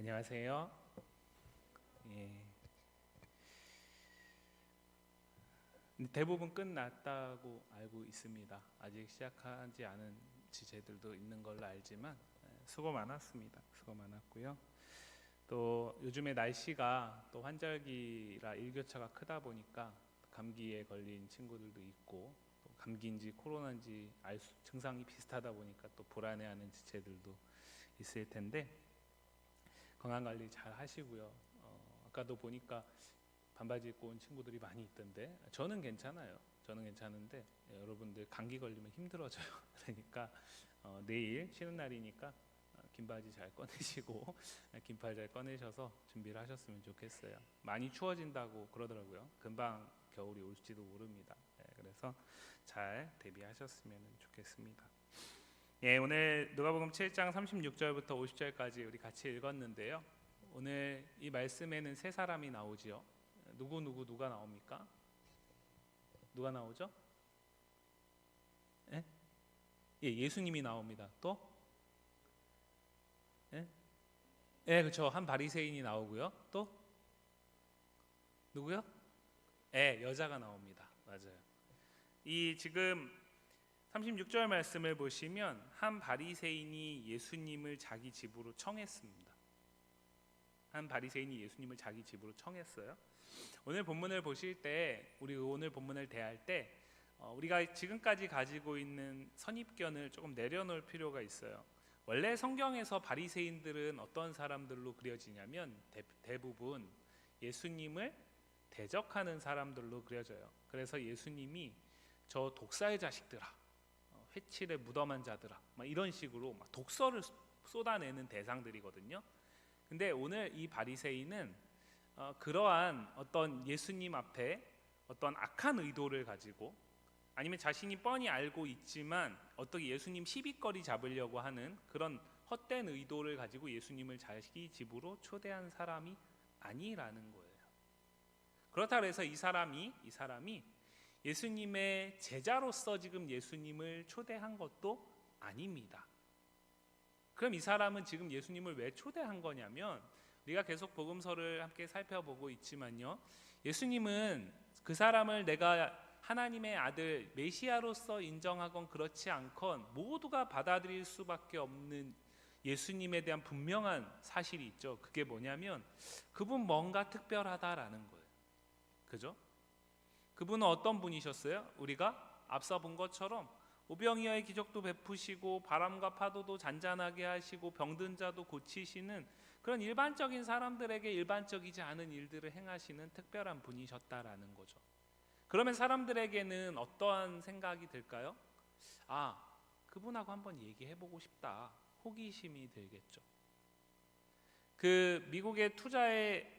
안녕하세요. 예. 대부분 끝났다고 알고 있습니다. 아직 시작하지 않은 지체들도 있는 걸로 알지만 수고 많았습니다. 수고 많았고요. 또 요즘에 날씨가 또 환절기라 일교차가 크다 보니까 감기에 걸린 친구들도 있고, 또 감기인지 코로나인지 증상이 비슷하다 보니까 또 불안해하는 지체들도 있을 텐데 건강 관리 잘 하시고요. 아까도 보니까 반바지 입고 온 친구들이 많이 있던데 저는 괜찮아요. 저는 괜찮은데 여러분들 감기 걸리면 힘들어져요. 그러니까 내일 쉬는 날이니까 긴 바지 잘 꺼내시고 긴팔 잘 꺼내셔서 준비를 하셨으면 좋겠어요. 많이 추워진다고 그러더라고요. 금방 겨울이 올지도 모릅니다. 그래서 잘 대비하셨으면 좋겠습니다. 예, 오늘 누가복음 7장 36절부터 50절까지 우리 같이 읽었는데요. 오늘 이 말씀에는 세 사람이 나오지요. 누가 나옵니까? 누가 나오죠? 예? 예, 예수님이 나옵니다. 또? 예? 예, 그렇죠. 한 바리새인이 나오고요. 또? 누구요? 예, 여자가 나옵니다. 맞아요. 이 지금 36절 말씀을 보시면 한 바리새인이 예수님을 자기 집으로 청했습니다. 한 바리새인이 예수님을 자기 집으로 청했어요. 오늘 본문을 보실 때, 우리 오늘 본문을 대할 때 우리가 지금까지 가지고 있는 선입견을 조금 내려놓을 필요가 있어요. 원래 성경에서 바리새인들은 어떤 사람들로 그려지냐면 대부분 예수님을 대적하는 사람들로 그려져요. 그래서 예수님이 저 독사의 자식들아, 회칠에 무덤한 자들아, 막 이런 식으로 막 독설을 쏟아내는 대상들이거든요. 근데 오늘 이 바리새인은 그러한 어떤 예수님 앞에 어떤 악한 의도를 가지고, 아니면 자신이 뻔히 알고 있지만 어떻게 예수님 시비거리 잡으려고 하는 그런 헛된 의도를 가지고 예수님을 자기 집으로 초대한 사람이 아니라는 거예요. 그렇다고 해서 이 사람이 예수님의 제자로서 지금 예수님을 초대한 것도 아닙니다. 그럼 이 사람은 지금 예수님을 왜 초대한 거냐면, 우리가 계속 복음서를 함께 살펴보고 있지만요, 예수님은 그 사람을 내가 하나님의 아들 메시아로서 인정하건 그렇지 않건 모두가 받아들일 수밖에 없는 예수님에 대한 분명한 사실이 있죠. 그게 뭐냐면 그분 뭔가 특별하다라는 거예요. 그죠? 그분은 어떤 분이셨어요? 우리가 앞서 본 것처럼 오병이어의 기적도 베푸시고 바람과 파도도 잔잔하게 하시고 병든 자도 고치시는 그런 일반적인 사람들에게 일반적이지 않은 일들을 행하시는 특별한 분이셨다라는 거죠. 그러면 사람들에게는 어떠한 생각이 들까요? 아, 그분하고 한번 얘기해보고 싶다. 호기심이 들겠죠. 그 미국의 투자의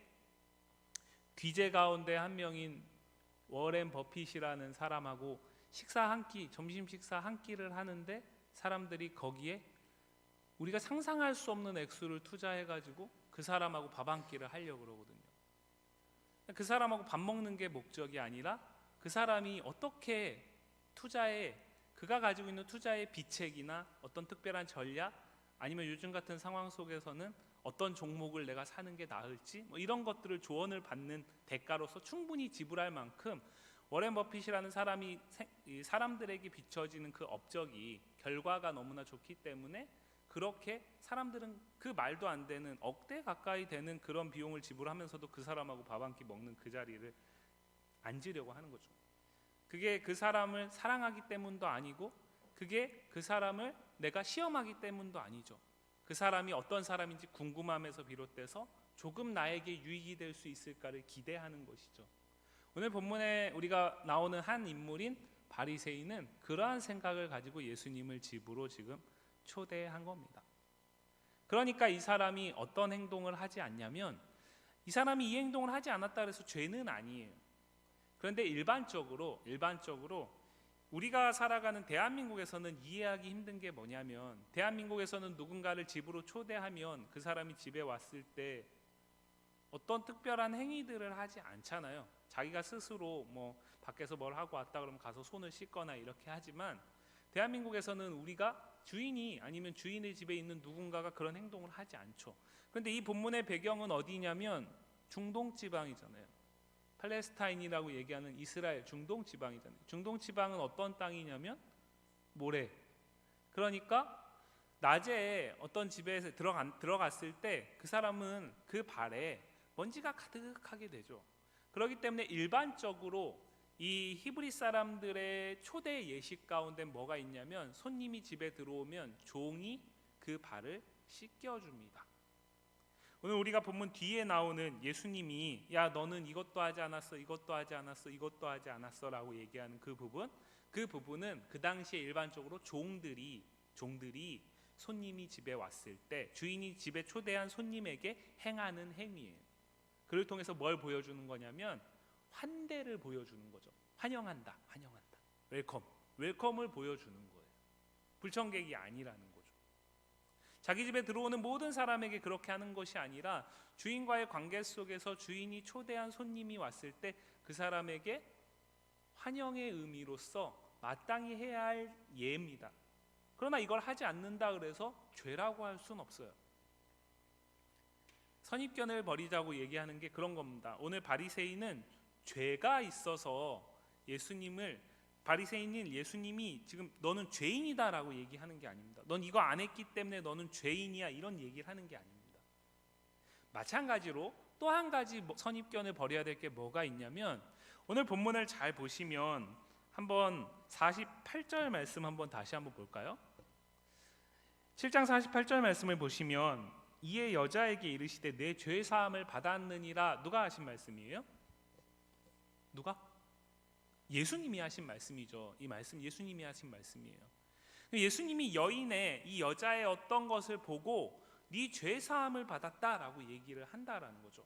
귀재 가운데 한 명인 워렌 버핏이라는 사람하고 점심 식사 한 끼를 하는데 사람들이 거기에 우리가 상상할 수 없는 액수를 투자해가지고 그 사람하고 밥 한 끼를 하려고 그러거든요. 그 사람하고 밥 먹는 게 목적이 아니라 그 사람이 어떻게 그가 가지고 있는 투자의 비책이나 어떤 특별한 전략, 아니면 요즘 같은 상황 속에서는 어떤 종목을 내가 사는 게 나을지, 이런 것들을 조언을 받는 대가로서 충분히 지불할 만큼 워렌 버핏이라는 사람이 사람들에게 비춰지는 그 업적이 결과가 너무나 좋기 때문에 그렇게 사람들은 그 말도 안 되는 억대 가까이 되는 그런 비용을 지불하면서도 그 사람하고 밥 한 끼 먹는 그 자리를 앉으려고 하는 거죠. 그게 그 사람을 사랑하기 때문도 아니고, 그게 그 사람을 내가 시험하기 때문도 아니죠. 그 사람이 어떤 사람인지 궁금함에서 비롯돼서 조금 나에게 유익이 될 수 있을까를 기대하는 것이죠. 오늘 본문에 우리가 나오는 한 인물인 바리새인은 그러한 생각을 가지고 예수님을 집으로 지금 초대한 겁니다. 그러니까 이 사람이 어떤 행동을 하지 않냐면, 이 사람이 이 행동을 하지 않았다 그래서 죄는 아니에요. 그런데 일반적으로 우리가 살아가는 대한민국에서는 이해하기 힘든 게 뭐냐면, 대한민국에서는 누군가를 집으로 초대하면 그 사람이 집에 왔을 때 어떤 특별한 행위들을 하지 않잖아요. 자기가 스스로 밖에서 뭘 하고 왔다 그러면 가서 손을 씻거나 이렇게 하지만, 대한민국에서는 우리가 주인이 아니면 주인의 집에 있는 누군가가 그런 행동을 하지 않죠. 그런데 이 본문의 배경은 어디냐면 중동 지방이잖아요. 팔레스타인이라고 얘기하는 이스라엘 중동 지방이잖아요. 중동 지방은 어떤 땅이냐면 모래. 그러니까 낮에 어떤 집에 들어갔을 때 그 사람은 그 발에 먼지가 가득하게 되죠. 그렇기 때문에 일반적으로 이 히브리 사람들의 초대 예식 가운데 뭐가 있냐면 손님이 집에 들어오면 종이 그 발을 씻겨줍니다. 오늘 우리가 본문 뒤에 나오는 예수님이 야 너는 이것도 하지 않았어, 이것도 하지 않았어, 이것도 하지 않았어 라고 얘기하는 그 부분은 그 당시에 일반적으로 종들이 손님이 집에 왔을 때 주인이 집에 초대한 손님에게 행하는 행위예요. 그를 통해서 뭘 보여주는 거냐면 환대를 보여주는 거죠. 환영한다, 환영한다, 웰컴을 보여주는 거예요. 불청객이 아니라는 거죠. 자기 집에 들어오는 모든 사람에게 그렇게 하는 것이 아니라 주인과의 관계 속에서 주인이 초대한 손님이 왔을 때 그 사람에게 환영의 의미로서 마땅히 해야 할 예입니다. 그러나 이걸 하지 않는다 그래서 죄라고 할 수는 없어요. 선입견을 버리자고 얘기하는 게 그런 겁니다. 오늘 바리새인은 죄가 있어서 바리새인인 예수님이 지금 너는 죄인이다라고 얘기하는 게 아닙니다. 넌 이거 안 했기 때문에 너는 죄인이야 이런 얘기를 하는 게 아닙니다. 마찬가지로 또 한 가지 선입견을 버려야 될 게 뭐가 있냐면 오늘 본문을 잘 보시면 한번 48절 말씀 한번 다시 한번 볼까요? 7장 48절 말씀을 보시면 이에 여자에게 이르시되 내 죄 사함을 받았느니라. 누가 하신 말씀이에요? 누가? 예수님이 하신 말씀이죠. 이 말씀 예수님이 하신 말씀이에요. 예수님이 여인의 이 여자의 어떤 것을 보고 네 죄 사함을 받았다라고 얘기를 한다라는 거죠.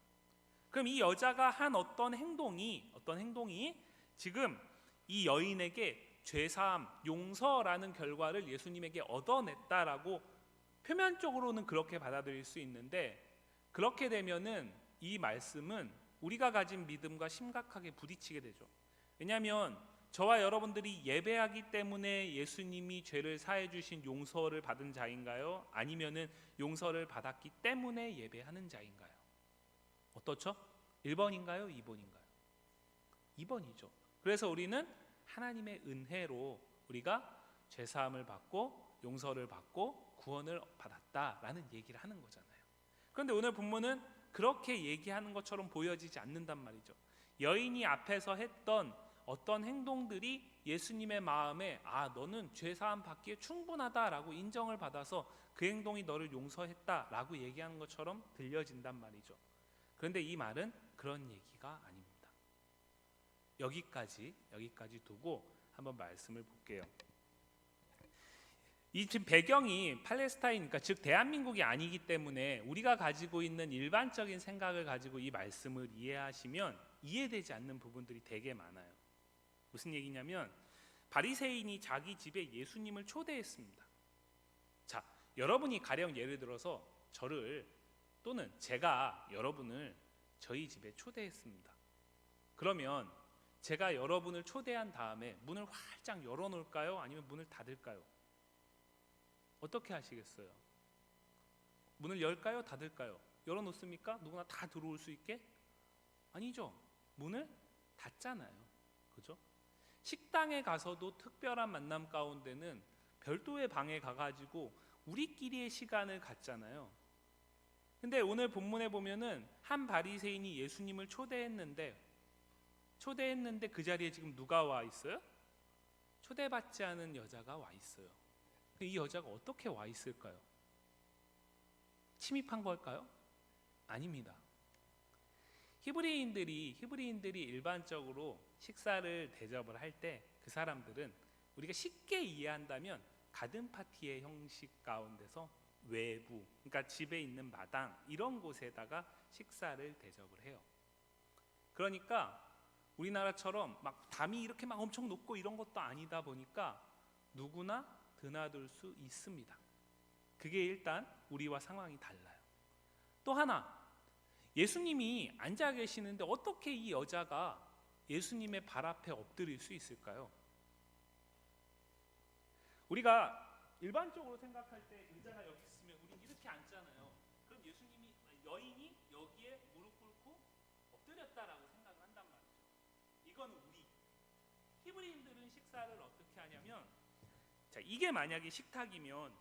그럼 이 여자가 한 어떤 행동이 지금 이 여인에게 죄사함, 용서라는 결과를 예수님에게 얻어냈다라고 표면적으로는 그렇게 받아들일 수 있는데 그렇게 되면은 이 말씀은 우리가 가진 믿음과 심각하게 부딪히게 되죠. 왜냐하면 저와 여러분들이 예배하기 때문에 예수님이 죄를 사해 주신 용서를 받은 자인가요? 아니면은 용서를 받았기 때문에 예배하는 자인가요? 어떻죠? 1번인가요? 2번인가요? 2번이죠. 그래서 우리는 하나님의 은혜로 우리가 죄사함을 받고 용서를 받고 구원을 받았다라는 얘기를 하는 거잖아요. 그런데 오늘 본문은 그렇게 얘기하는 것처럼 보여지지 않는단 말이죠. 여인이 앞에서 했던 어떤 행동들이 예수님의 마음에 너는 죄사함 받기에 충분하다라고 인정을 받아서 그 행동이 너를 용서했다라고 얘기하는 것처럼 들려진단 말이죠. 그런데 이 말은 그런 얘기가 아닙니다. 여기까지 두고 한번 말씀을 볼게요. 이 지금 배경이 팔레스타인, 그러니까 즉 대한민국이 아니기 때문에 우리가 가지고 있는 일반적인 생각을 가지고 이 말씀을 이해하시면 이해되지 않는 부분들이 되게 많아요. 무슨 얘기냐면 바리새인이 자기 집에 예수님을 초대했습니다. 자, 여러분이 가령 예를 들어서 저를 또는 제가 여러분을 저희 집에 초대했습니다. 그러면 제가 여러분을 초대한 다음에 문을 활짝 열어놓을까요? 아니면 문을 닫을까요? 어떻게 하시겠어요? 문을 열까요? 닫을까요? 열어놓습니까? 누구나 다 들어올 수 있게? 아니죠. 문을 닫잖아요. 그죠? 식당에 가서도 특별한 만남 가운데는 별도의 방에 가가지고 우리끼리의 시간을 갖잖아요. 근데 오늘 본문에 보면은 한 바리새인이 예수님을 초대했는데 그 자리에 지금 누가 와 있어요? 초대받지 않은 여자가 와 있어요. 이 여자가 어떻게 와 있을까요? 침입한 걸까요? 아닙니다. 히브리인들이 일반적으로 식사를 대접을 할 때 그 사람들은 우리가 쉽게 이해한다면 가든 파티의 형식 가운데서 외부, 그러니까 집에 있는 마당 이런 곳에다가 식사를 대접을 해요. 그러니까 우리나라처럼 막 담이 이렇게 막 엄청 높고 이런 것도 아니다 보니까 누구나 드나들 수 있습니다. 그게 일단 우리와 상황이 달라요. 또 하나, 예수님이 앉아 계시는데 어떻게 이 여자가 예수님의 발 앞에 엎드릴 수 있을까요? 우리가 일반적으로 생각할 때 의자가 여기 있으면 우린 이렇게 앉잖아요. 그럼 예수님이 여인이 여기에 무릎 꿇고 엎드렸다라고 생각을 한단 말이죠. 이거는 우리 히브리인들은 식사를 어떻게 하냐면, 자, 이게 만약에 식탁이면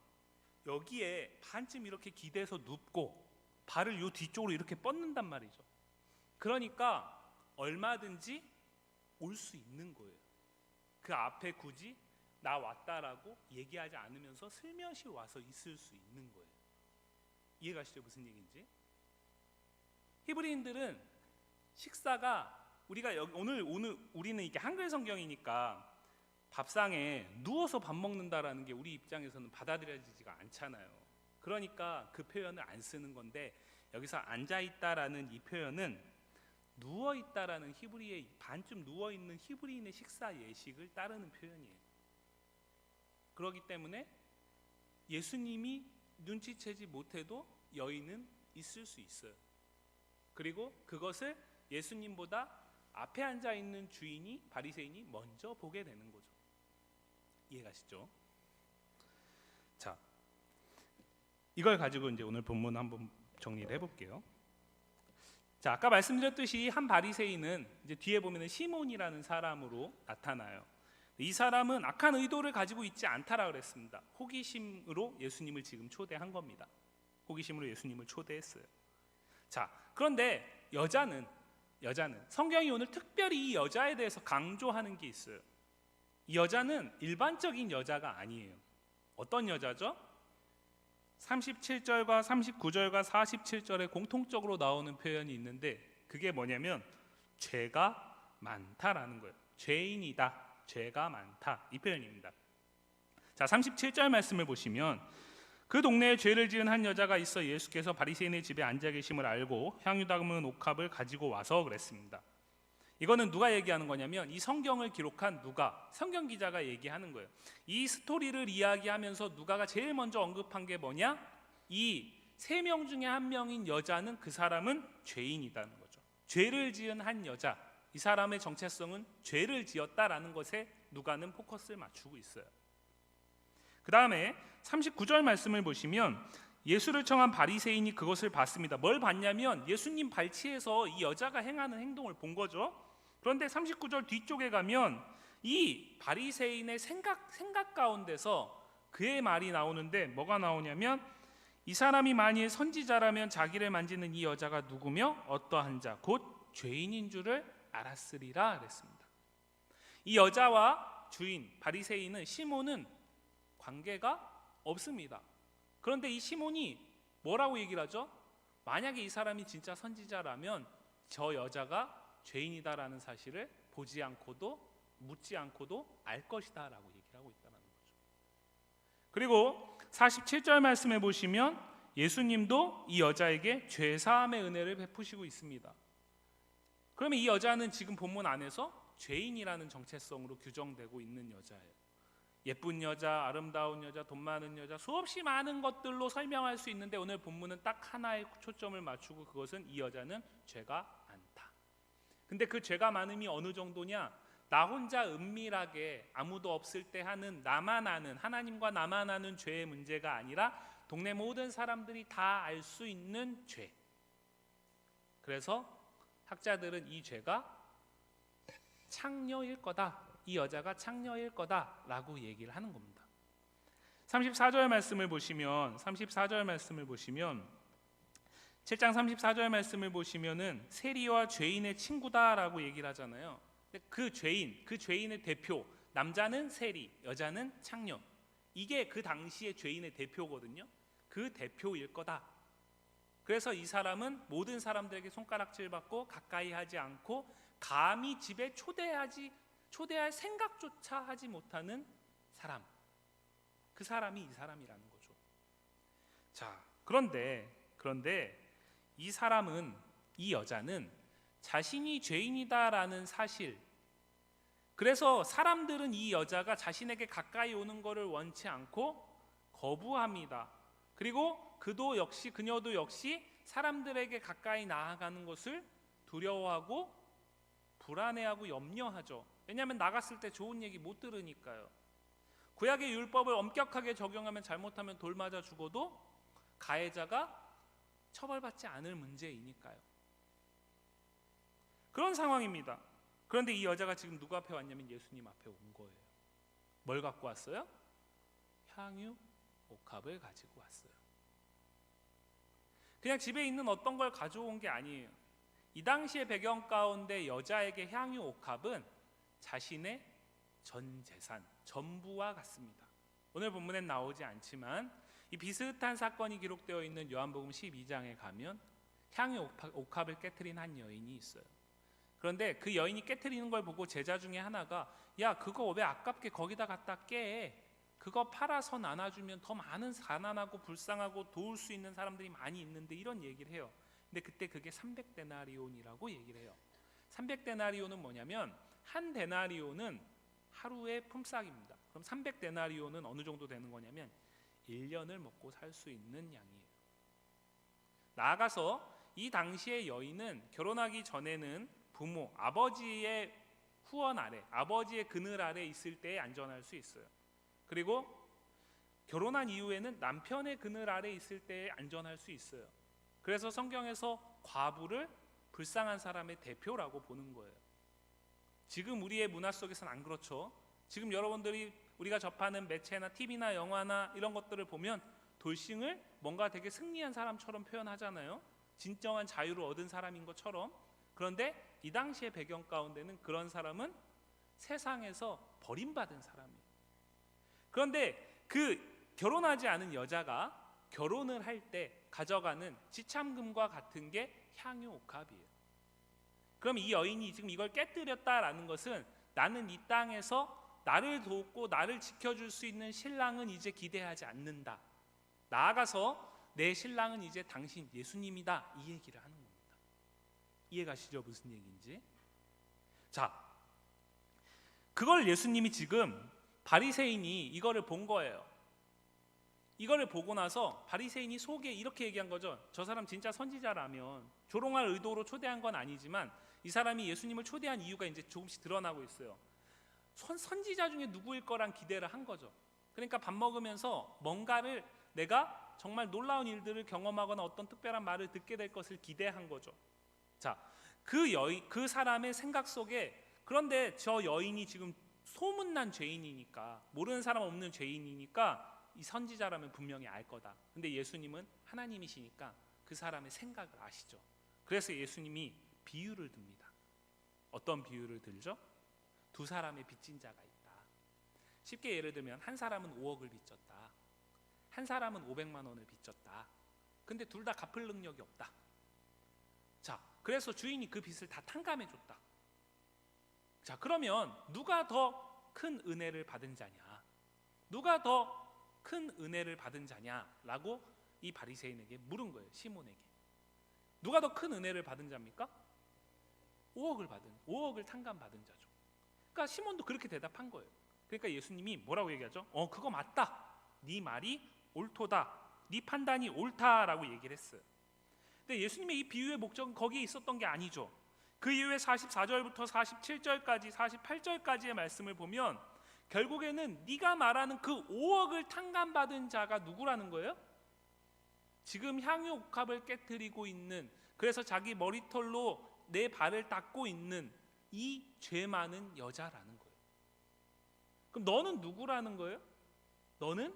여기에 반쯤 이렇게 기대서 눕고 발을 요 뒤쪽으로 이렇게 뻗는단 말이죠. 그러니까 얼마든지 올 수 있는 거예요. 그 앞에 굳이 나 왔다라고 얘기하지 않으면서 슬며시 와서 있을 수 있는 거예요. 이해가시죠? 무슨 얘기인지? 히브리인들은 식사가 우리가 오늘 우리는 이게 한글 성경이니까 밥상에 누워서 밥 먹는다라는 게 우리 입장에서는 받아들여지지가 않잖아요. 그러니까 그 표현을 안 쓰는 건데, 여기서 앉아 있다라는 이 표현은 누워 있다라는 히브리의 반쯤 누워 있는 히브리인의 식사 예식을 따르는 표현이에요. 그렇기 때문에 예수님이 눈치채지 못해도 여인은 있을 수 있어요. 그리고 그것을 예수님보다 앞에 앉아 있는 주인이, 바리새인이 먼저 보게 되는 거죠. 이해가시죠? 자, 이걸 가지고 이제 오늘 본문 한번 정리를 해볼게요. 자, 아까 말씀드렸듯이 한 바리새인은 이제 뒤에 보면은 시몬이라는 사람으로 나타나요. 이 사람은 악한 의도를 가지고 있지 않다라 그랬습니다. 호기심으로 예수님을 지금 초대한 겁니다. 호기심으로 예수님을 초대했어요. 자, 그런데 여자는 성경이 오늘 특별히 이 여자에 대해서 강조하는 게 있어요. 이 여자는 일반적인 여자가 아니에요. 어떤 여자죠? 37절과 39절과 47절에 공통적으로 나오는 표현이 있는데, 그게 뭐냐면 죄가 많다라는 거예요. 죄인이다, 죄가 많다, 이 표현입니다. 자, 37절 말씀을 보시면, 그 동네에 죄를 지은 한 여자가 있어 예수께서 바리새인의 집에 앉아 계심을 알고 향유 담은 옥합을 가지고 와서 그랬습니다. 이거는 누가 얘기하는 거냐면, 이 성경을 기록한 누가, 성경 기자가 얘기하는 거예요. 이 스토리를 이야기하면서 누가가 제일 먼저 언급한 게 뭐냐? 이 세 명 중에 한 명인 여자는, 그 사람은 죄인이라는 거죠. 죄를 지은 한 여자, 이 사람의 정체성은 죄를 지었다라는 것에 누가는 포커스를 맞추고 있어요. 그 다음에 39절 말씀을 보시면, 예수를 청한 바리새인이 그것을 봤습니다. 뭘 봤냐면 예수님 발치에서 이 여자가 행하는 행동을 본 거죠. 그런데 39절 뒤쪽에 가면 이 바리새인의 생각 가운데서 그의 말이 나오는데, 뭐가 나오냐면, 이 사람이 만일 선지자라면 자기를 만지는 이 여자가 누구며 어떠한 자, 곧 죄인인 줄을 알았으리라 그랬습니다. 이 여자와 주인 바리새인은, 시몬은 관계가 없습니다. 그런데 이 시몬이 뭐라고 얘기를 하죠? 만약에 이 사람이 진짜 선지자라면 저 여자가 죄인이다라는 사실을 보지 않고도 묻지 않고도 알 것이다 라고 얘기를 하고 있다는 거죠. 그리고 47절 말씀해 보시면 예수님도 이 여자에게 죄사함의 은혜를 베푸시고 있습니다. 그러면 이 여자는 지금 본문 안에서 죄인이라는 정체성으로 규정되고 있는 여자예요. 예쁜 여자, 아름다운 여자, 돈 많은 여자, 수없이 많은 것들로 설명할 수 있는데, 오늘 본문은 딱 하나의 초점을 맞추고, 그것은 이 여자는 죄가 많다. 근데 그 죄가 많음이 어느 정도냐? 나 혼자 은밀하게 아무도 없을 때 하는, 나만 아는, 하나님과 나만 아는 죄의 문제가 아니라 동네 모든 사람들이 다 알 수 있는 죄. 그래서 학자들은 이 죄가 창녀일 거다, 이 여자가 창녀일 거다라고 얘기를 하는 겁니다. 34절 말씀을 보시면 7장 34절 말씀을 보시면은 세리와 죄인의 친구다라고 얘기를 하잖아요. 근데 그 죄인의 대표, 남자는 세리, 여자는 창녀. 이게 그 당시의 죄인의 대표거든요. 그 대표일 거다. 그래서 이 사람은 모든 사람들에게 손가락질 받고 가까이 하지 않고 감히 집에 초대할 생각조차 하지 못하는 사람, 그 사람이 이 사람이라는 거죠. 자, 그런데 이 여자는 자신이 죄인이다라는 사실, 그래서 사람들은 이 여자가 자신에게 가까이 오는 것을 원치 않고 거부합니다. 그리고 그녀도 역시 사람들에게 가까이 나아가는 것을 두려워하고 불안해하고 염려하죠. 왜냐하면 나갔을 때 좋은 얘기 못 들으니까요. 구약의 율법을 엄격하게 적용하면 잘못하면 돌 맞아 죽어도 가해자가 처벌받지 않을 문제이니까요. 그런 상황입니다. 그런데 이 여자가 지금 누구 앞에 왔냐면 예수님 앞에 온 거예요. 뭘 갖고 왔어요? 향유 옥합을 가지고 왔어요. 그냥 집에 있는 어떤 걸 가져온 게 아니에요. 이 당시의 배경 가운데 여자에게 향유 옥합은 자신의 전 재산, 전부와 같습니다. 오늘 본문엔 나오지 않지만 이 비슷한 사건이 기록되어 있는 요한복음 12장에 가면 향유 옥합을 깨트린 한 여인이 있어요. 그런데 그 여인이 깨트리는 걸 보고 제자 중에 하나가 야 그거 왜 아깝게 거기다 갖다 깨? 그거 팔아서 나눠주면 더 많은 가난하고 불쌍하고 도울 수 있는 사람들이 많이 있는데 이런 얘기를 해요. 근데 그때 그게 300데나리온이라고 얘기를 해요. 300데나리온은 뭐냐면 한 데나리온은 하루의 품삯입니다. 그럼 300데나리온은 어느 정도 되는 거냐면 1년을 먹고 살 수 있는 양이에요. 나아가서 이 당시의 여인은 결혼하기 전에는 부모, 아버지의 후원 아래, 아버지의 그늘 아래 있을 때에 안전할 수 있어요. 그리고 결혼한 이후에는 남편의 그늘 아래 있을 때에 안전할 수 있어요. 그래서 성경에서 과부를 불쌍한 사람의 대표라고 보는 거예요. 지금 우리의 문화 속에서는 안 그렇죠. 지금 여러분들이 우리가 접하는 매체나 TV나 영화나 이런 것들을 보면 돌싱을 뭔가 되게 승리한 사람처럼 표현하잖아요. 진정한 자유를 얻은 사람인 것처럼. 그런데 이 당시의 배경 가운데는 그런 사람은 세상에서 버림받은 사람이에요. 그런데 그 결혼하지 않은 여자가 결혼을 할 때 가져가는 지참금과 같은 게 향유 옥합이에요. 그럼 이 여인이 지금 이걸 깨뜨렸다라는 것은 나는 이 땅에서 나를 돕고 나를 지켜줄 수 있는 신랑은 이제 기대하지 않는다. 나아가서 내 신랑은 이제 당신 예수님이다. 이 얘기를 하는 겁니다. 이해가시죠? 무슨 얘기인지. 자, 그걸 예수님이 지금 바리새인이 이거를 본 거예요. 이거를 보고 나서 바리새인이 속에 이렇게 얘기한 거죠. 저 사람 진짜 선지자라면 조롱할 의도로 초대한 건 아니지만 이 사람이 예수님을 초대한 이유가 이제 조금씩 드러나고 있어요. 선지자 중에 누구일 거란 기대를 한 거죠. 그러니까 밥 먹으면서 뭔가를 내가 정말 놀라운 일들을 경험하거나 어떤 특별한 말을 듣게 될 것을 기대한 거죠. 자, 그 사람의 생각 속에 그런데 저 여인이 지금 소문난 죄인이니까 모르는 사람 없는 죄인이니까 이 선지자라면 분명히 알 거다. 근데 예수님은 하나님이시니까 그 사람의 생각을 아시죠. 그래서 예수님이 비유를 듭니다. 어떤 비유를 들죠? 두 사람의 빚진 자가 있다. 쉽게 예를 들면 한 사람은 5억을 빚졌다. 한 사람은 500만 원을 빚졌다. 근데 둘 다 갚을 능력이 없다. 자, 그래서 주인이 그 빚을 다 탕감해 줬다. 자, 그러면 누가 더 큰 은혜를 받은 자냐? 누가 더 큰 은혜를 받은 자냐라고 이 바리새인에게 물은 거예요. 시몬에게. 누가 더 큰 은혜를 받은 자입니까? 5억을 탕감받은 자죠. 그러니까 시몬도 그렇게 대답한 거예요. 그러니까 예수님이 뭐라고 얘기하죠? 그거 맞다. 네 말이 옳도다. 네 판단이 옳다라고 얘기를 했어요. 근데 예수님의 이 비유의 목적은 거기에 있었던 게 아니죠. 그 이후에 44절부터 47절까지 48절까지의 말씀을 보면 결국에는 네가 말하는 그 5억을 탕감받은 자가 누구라는 거예요? 지금 향유 옥합을 깨뜨리고 있는, 그래서 자기 머리털로 내 발을 닦고 있는 이 죄 많은 여자라는 거예요. 그럼 너는 누구라는 거예요? 너는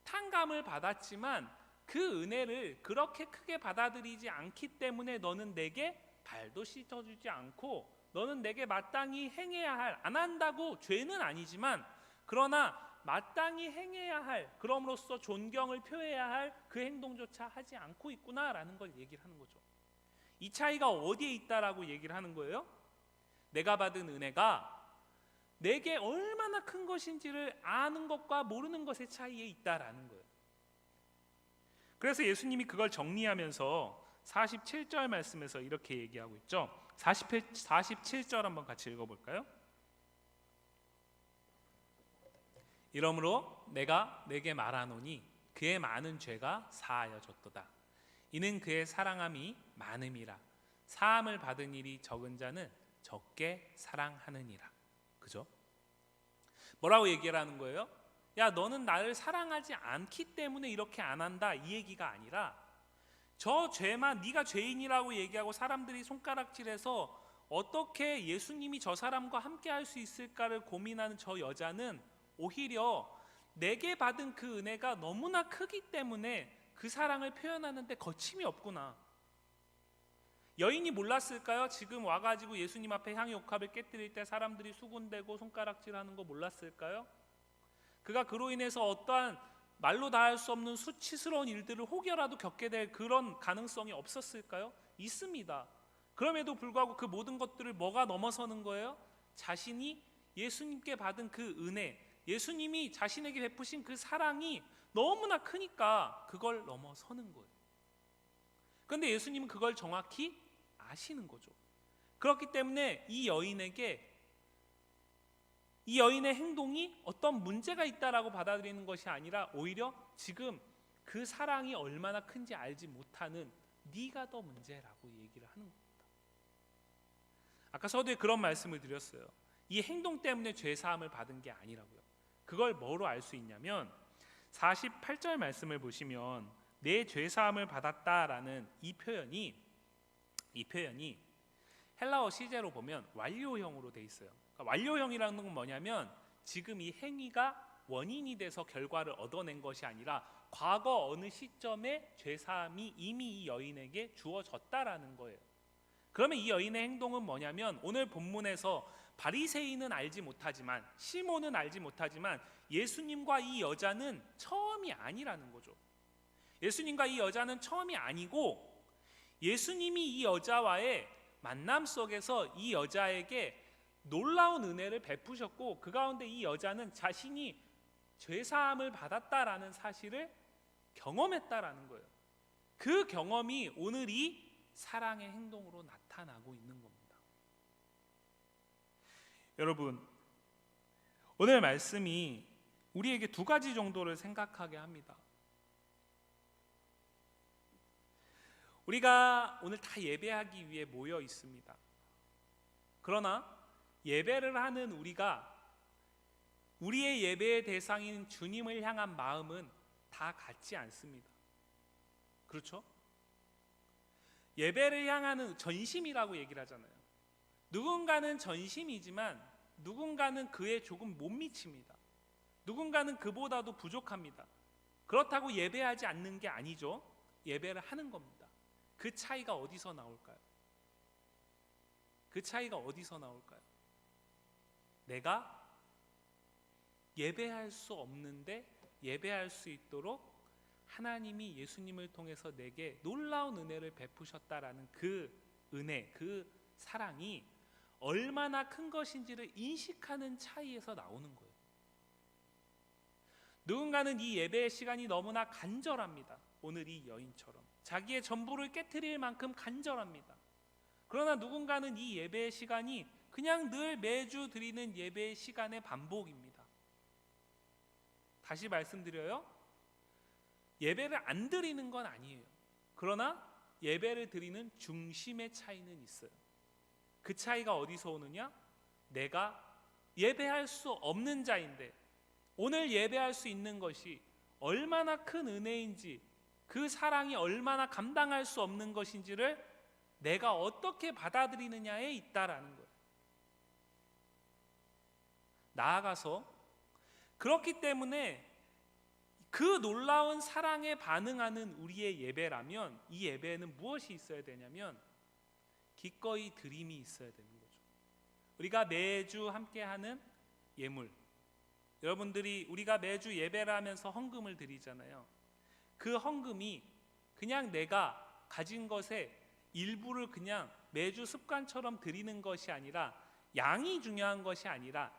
탕감을 받았지만 그 은혜를 그렇게 크게 받아들이지 않기 때문에 너는 내게 발도 씻어주지 않고 너는 내게 마땅히 행해야 할, 안 한다고 죄는 아니지만 그러나 마땅히 행해야 할, 그럼으로써 존경을 표해야 할 그 행동조차 하지 않고 있구나라는 걸 얘기를 하는 거죠. 이 차이가 어디에 있다라고 얘기를 하는 거예요? 내가 받은 은혜가 내게 얼마나 큰 것인지를 아는 것과 모르는 것의 차이에 있다라는 거예요. 그래서 예수님이 그걸 정리하면서 47절 말씀에서 이렇게 얘기하고 있죠. 47절 한번 같이 읽어볼까요? 이러므로 내가 내게 말하노니 그의 많은 죄가 사하여졌도다. 이는 그의 사랑함이 많음이라. 사함을 받은 일이 적은 자는 적게 사랑하느니라. 그죠? 뭐라고 얘기를 하는 거예요? 야, 너는 나를 사랑하지 않기 때문에 이렇게 안 한다, 이 얘기가 아니라 저 죄만, 네가 죄인이라고 얘기하고 사람들이 손가락질해서 어떻게 예수님이 저 사람과 함께 할 수 있을까를 고민하는 저 여자는 오히려 내게 받은 그 은혜가 너무나 크기 때문에 그 사랑을 표현하는데 거침이 없구나. 여인이 몰랐을까요? 지금 와가지고 예수님 앞에 향유 옥합을 깨뜨릴 때 사람들이 수군대고 손가락질하는 거 몰랐을까요? 그가 그로 인해서 어떠한 말로 다 할 수 없는 수치스러운 일들을 혹여라도 겪게 될 그런 가능성이 없었을까요? 있습니다. 그럼에도 불구하고 그 모든 것들을 뭐가 넘어서는 거예요? 자신이 예수님께 받은 그 은혜, 예수님이 자신에게 베푸신 그 사랑이 너무나 크니까 그걸 넘어서는 거예요. 그런데 예수님은 그걸 정확히 아시는 거죠. 그렇기 때문에 이 여인의 행동이 어떤 문제가 있다라고 받아들이는 것이 아니라 오히려 지금 그 사랑이 얼마나 큰지 알지 못하는 네가 더 문제라고 얘기를 하는 겁니다. 아까 서두에 그런 말씀을 드렸어요. 이 행동 때문에 죄사함을 받은 게 아니라고요. 그걸 뭐로 알 수 있냐면 48절 말씀을 보시면 내 죄사함을 받았다라는 이 표현이 헬라어 시제로 보면 완료형으로 돼 있어요. 그러니까 완료형이라는 건 뭐냐면 지금 이 행위가 원인이 돼서 결과를 얻어낸 것이 아니라 과거 어느 시점에 죄사함이 이미 이 여인에게 주어졌다라는 거예요. 그러면 이 여인의 행동은 뭐냐면 오늘 본문에서 바리새인은 알지 못하지만 시몬은 알지 못하지만 예수님과 이 여자는 처음이 아니라는 거죠. 예수님과 이 여자는 처음이 아니고 예수님이 이 여자와의 만남 속에서 이 여자에게 놀라운 은혜를 베푸셨고 그 가운데 이 여자는 자신이 죄사함을 받았다라는 사실을 경험했다라는 거예요. 그 경험이 오늘 이 사랑의 행동으로 나타나고 있는 겁니다. 여러분, 오늘 말씀이 우리에게 두 가지 정도를 생각하게 합니다. 우리가 오늘 다 예배하기 위해 모여 있습니다. 그러나 예배를 하는 우리의 예배의 대상인 주님을 향한 마음은 다 같지 않습니다. 그렇죠? 예배를 향하는 전심이라고 얘기를 하잖아요. 누군가는 전심이지만 누군가는 그에 조금 못 미칩니다. 누군가는 그보다도 부족합니다. 그렇다고 예배하지 않는 게 아니죠. 예배를 하는 겁니다. 그 차이가 어디서 나올까요? 그 차이가 어디서 나올까요? 내가 예배할 수 없는데 예배할 수 있도록 하나님이 예수님을 통해서 내게 놀라운 은혜를 베푸셨다라는 그 은혜, 그 사랑이 얼마나 큰 것인지를 인식하는 차이에서 나오는 거예요. 누군가는 이 예배의 시간이 너무나 간절합니다. 오늘 이 여인처럼 자기의 전부를 깨트릴 만큼 간절합니다. 그러나 누군가는 이 예배의 시간이 그냥 늘 매주 드리는 예배의 시간의 반복입니다. 다시 말씀드려요. 예배를 안 드리는 건 아니에요. 그러나 예배를 드리는 중심의 차이는 있어요. 그 차이가 어디서 오느냐? 내가 예배할 수 없는 자인데 오늘 예배할 수 있는 것이 얼마나 큰 은혜인지, 그 사랑이 얼마나 감당할 수 없는 것인지를 내가 어떻게 받아들이느냐에 있다라는 거예요. 나아가서 그렇기 때문에 그 놀라운 사랑에 반응하는 우리의 예배라면 이 예배에는 무엇이 있어야 되냐면 기꺼이 드림이 있어야 되는 거죠. 우리가 매주 함께하는 예물, 여러분들이 우리가 매주 예배를 하면서 헌금을 드리잖아요. 그 헌금이 그냥 내가 가진 것의 일부를 그냥 매주 습관처럼 드리는 것이 아니라 양이 중요한 것이 아니라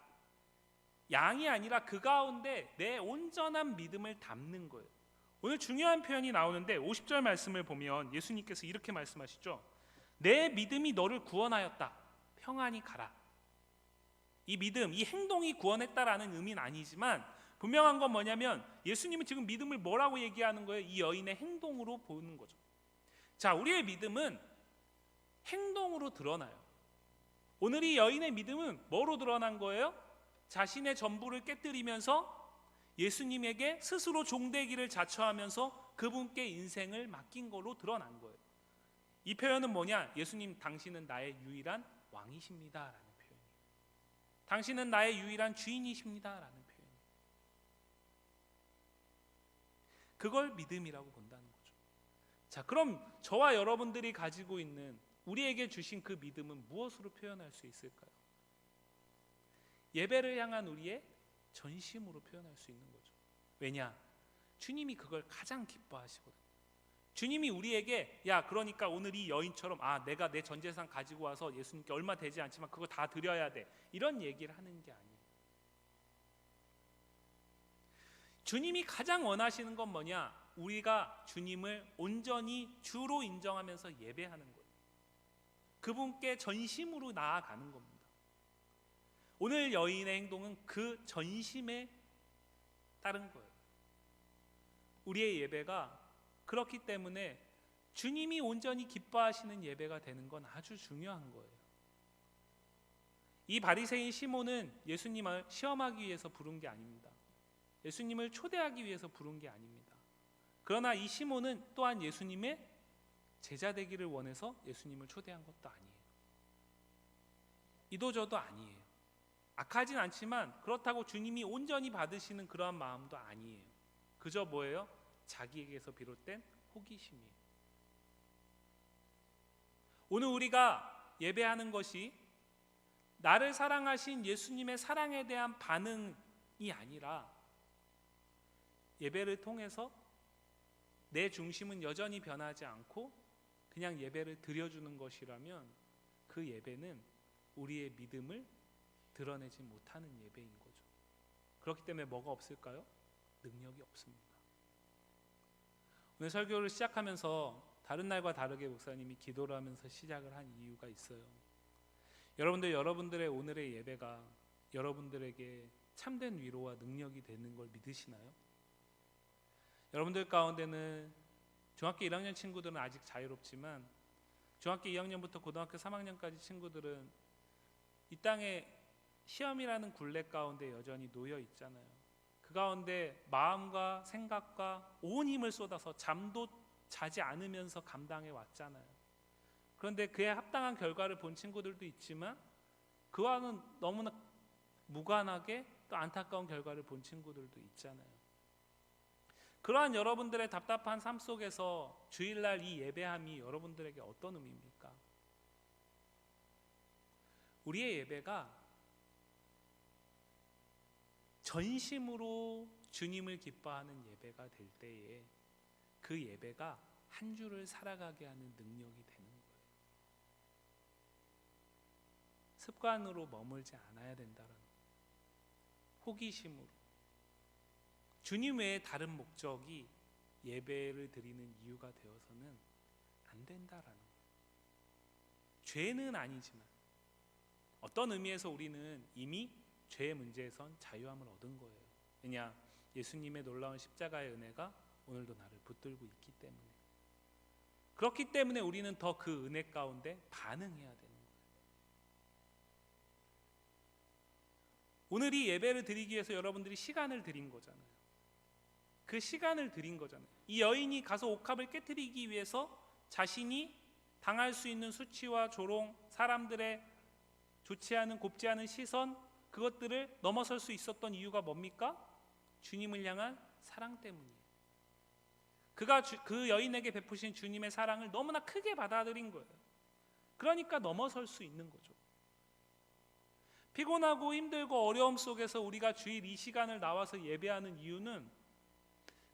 그 가운데 내 온전한 믿음을 담는 거예요. 오늘 중요한 표현이 나오는데 50절 말씀을 보면 예수님께서 이렇게 말씀하시죠. 내 믿음이 너를 구원하였다. 평안히 가라. 이 믿음, 이 행동이 구원했다라는 의미는 아니지만 분명한 건 뭐냐면 예수님은 지금 믿음을 뭐라고 얘기하는 거예요? 이 여인의 행동으로 보는 거죠. 자, 우리의 믿음은 행동으로 드러나요. 오늘 이 여인의 믿음은 뭐로 드러난 거예요? 자신의 전부를 깨뜨리면서 예수님에게 스스로 종되기를 자처하면서 그분께 인생을 맡긴 걸로 드러난 거예요. 이 표현은 뭐냐? 예수님, 당신은 나의 유일한 왕이십니다 라는 표현이에요. 당신은 나의 유일한 주인이십니다 라는 표현이에요. 그걸 믿음이라고 본다는 거죠. 자, 그럼 저와 여러분들이 가지고 있는, 우리에게 주신 그 믿음은 무엇으로 표현할 수 있을까요? 예배를 향한 우리의 전심으로 표현할 수 있는 거죠. 왜냐? 주님이 그걸 가장 기뻐하시거든요. 주님이 우리에게, 야, 그러니까 오늘 이 여인처럼, 내가 내 전 재산 가지고 와서 예수님께 얼마 되지 않지만 그거 다 드려야 돼, 이런 얘기를 하는 게 아니에요. 주님이 가장 원하시는 건 뭐냐? 우리가 주님을 온전히 주로 인정하면서 예배하는 거예요. 그분께 전심으로 나아가는 겁니다. 오늘 여인의 행동은 그 전심에 따른 거예요. 우리의 예배가 그렇기 때문에 주님이 온전히 기뻐하시는 예배가 되는 건 아주 중요한 거예요. 이 바리새인 시몬은 예수님을 시험하기 위해서 부른 게 아닙니다. 예수님을 초대하기 위해서 부른 게 아닙니다. 그러나 이 시몬은 또한 예수님의 제자 되기를 원해서 예수님을 초대한 것도 아니에요. 이도저도 아니에요. 악하진 않지만 그렇다고 주님이 온전히 받으시는 그러한 마음도 아니에요. 그저 뭐예요? 자기에게서 비롯된 호기심이에요. 오늘 우리가 예배하는 것이 나를 사랑하신 예수님의 사랑에 대한 반응이 아니라, 예배를 통해서 내 중심은 여전히 변하지 않고 그냥 예배를 드려주는 것이라면 그 예배는 우리의 믿음을 드러내지 못하는 예배인 거죠. 그렇기 때문에 뭐가 없을까요? 능력이 없습니다. 오늘 설교를 시작하면서 다른 날과 다르게 목사님이 기도를 하면서 시작을 한 이유가 있어요. 여러분들의 오늘의 예배가 여러분들에게 참된 위로와 능력이 되는 걸 믿으시나요? 여러분들 가운데는 중학교 1학년 친구들은 아직 자유롭지만 중학교 2학년부터 고등학교 3학년까지 친구들은 이 땅에 시험이라는 굴레 가운데 여전히 놓여 있잖아요. 그 가운데 마음과 생각과 온 힘을 쏟아서 잠도 자지 않으면서 감당해 왔잖아요. 그런데 그에 합당한 결과를 본 친구들도 있지만 그와는 너무나 무관하게 또 안타까운 결과를 본 친구들도 있잖아요. 그러한 여러분들의 답답한 삶 속에서 주일날 이 예배함이 여러분들에게 어떤 의미입니까? 우리의 예배가 전심으로 주님을 기뻐하는 예배가 될 때에 그 예배가 한 주를 살아가게 하는 능력이 되는 거예요. 습관으로 머물지 않아야 된다는 거예요. 호기심으로. 주님 외에 다른 목적이 예배를 드리는 이유가 되어서는 안 된다라는 거예요. 죄는 아니지만 어떤 의미에서 우리는 이미 죄의 문제에선 자유함을 얻은 거예요. 왜냐? 예수님의 놀라운 십자가의 은혜가 오늘도 나를 붙들고 있기 때문에. 그렇기 때문에 우리는 더 그 은혜 가운데 반응해야 되는 거예요. 오늘 이 예배를 드리기 위해서 여러분들이 시간을 드린 거잖아요. 그 시간을 드린 거잖아요. 이 여인이 가서 옥합을 깨트리기 위해서 자신이 당할 수 있는 수치와 조롱, 사람들의 좋지 않은 곱지 않은 시선, 그것들을 넘어설 수 있었던 이유가 뭡니까? 주님을 향한 사랑 때문이에요. 그가 그 여인에게 베푸신 주님의 사랑을 너무나 크게 받아들인 거예요. 그러니까 넘어설 수 있는 거죠. 피곤하고 힘들고 어려움 속에서 우리가 주일 이 시간을 나와서 예배하는 이유는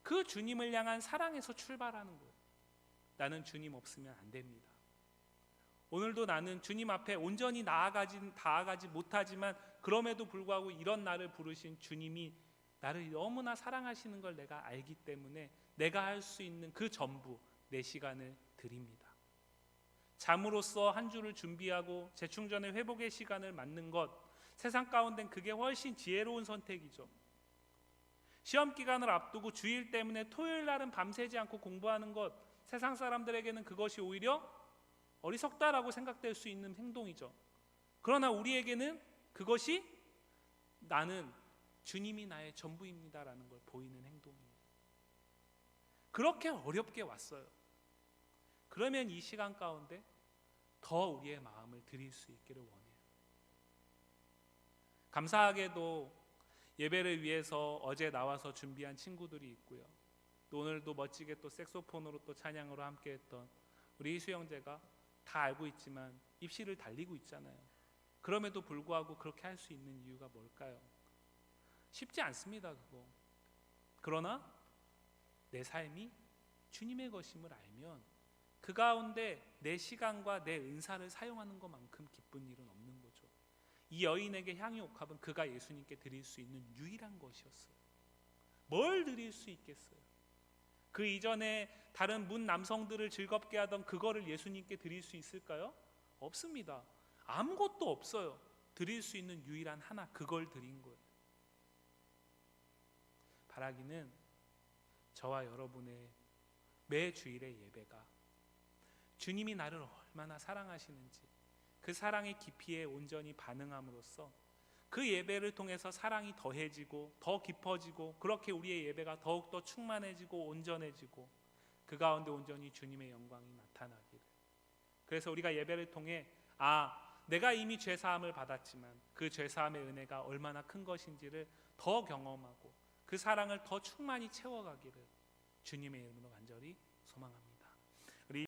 그 주님을 향한 사랑에서 출발하는 거예요. 나는 주님 없으면 안 됩니다. 오늘도 나는 주님 앞에 온전히 나아가지 못하지만 그럼에도 불구하고 이런 나를 부르신 주님이 나를 너무나 사랑하시는 걸 내가 알기 때문에 내가 할 수 있는 그 전부 내 시간을 드립니다. 잠으로써 한 주를 준비하고 재충전의 회복의 시간을 맞는 것, 세상 가운데는 그게 훨씬 지혜로운 선택이죠. 시험 기간을 앞두고 주일 때문에 토요일 날은 밤새지 않고 공부하는 것, 세상 사람들에게는 그것이 오히려 어리석다라고 생각될 수 있는 행동이죠. 그러나 우리에게는 그것이 나는 주님이 나의 전부입니다라는 걸 보이는 행동입니다. 그렇게 어렵게 왔어요. 그러면 이 시간 가운데 더 우리의 마음을 드릴 수 있기를 원해요. 감사하게도 예배를 위해서 어제 나와서 준비한 친구들이 있고요. 또 오늘도 멋지게 또 색소폰으로 또 찬양으로 함께했던 우리 이수 형제가 다 알고 있지만 입시를 달리고 있잖아요. 그럼에도 불구하고 그렇게 할 수 있는 이유가 뭘까요? 쉽지 않습니다, 그거. 그러나 내 삶이 주님의 것임을 알면 그 가운데 내 시간과 내 은사를 사용하는 것만큼 기쁜 일은 없는 거죠. 이 여인에게 향유 옥합은 그가 예수님께 드릴 수 있는 유일한 것이었어요. 뭘 드릴 수 있겠어요? 그 이전에 다른 문 남성들을 즐겁게 하던 그거를 예수님께 드릴 수 있을까요? 없습니다. 아무것도 없어요. 드릴 수 있는 유일한 하나, 그걸 드린 거예요. 바라기는 저와 여러분의 매 주일의 예배가 주님이 나를 얼마나 사랑하시는지 그 사랑의 깊이에 온전히 반응함으로써 그 예배를 통해서 사랑이 더해지고 더 깊어지고 그렇게 우리의 예배가 더욱더 충만해지고 온전해지고 그 가운데 온전히 주님의 영광이 나타나기를. 그래서 우리가 예배를 통해 내가 이미 죄사함을 받았지만 그 죄사함의 은혜가 얼마나 큰 것인지를 더 경험하고 그 사랑을 더 충만히 채워가기를 주님의 이름으로 간절히 소망합니다.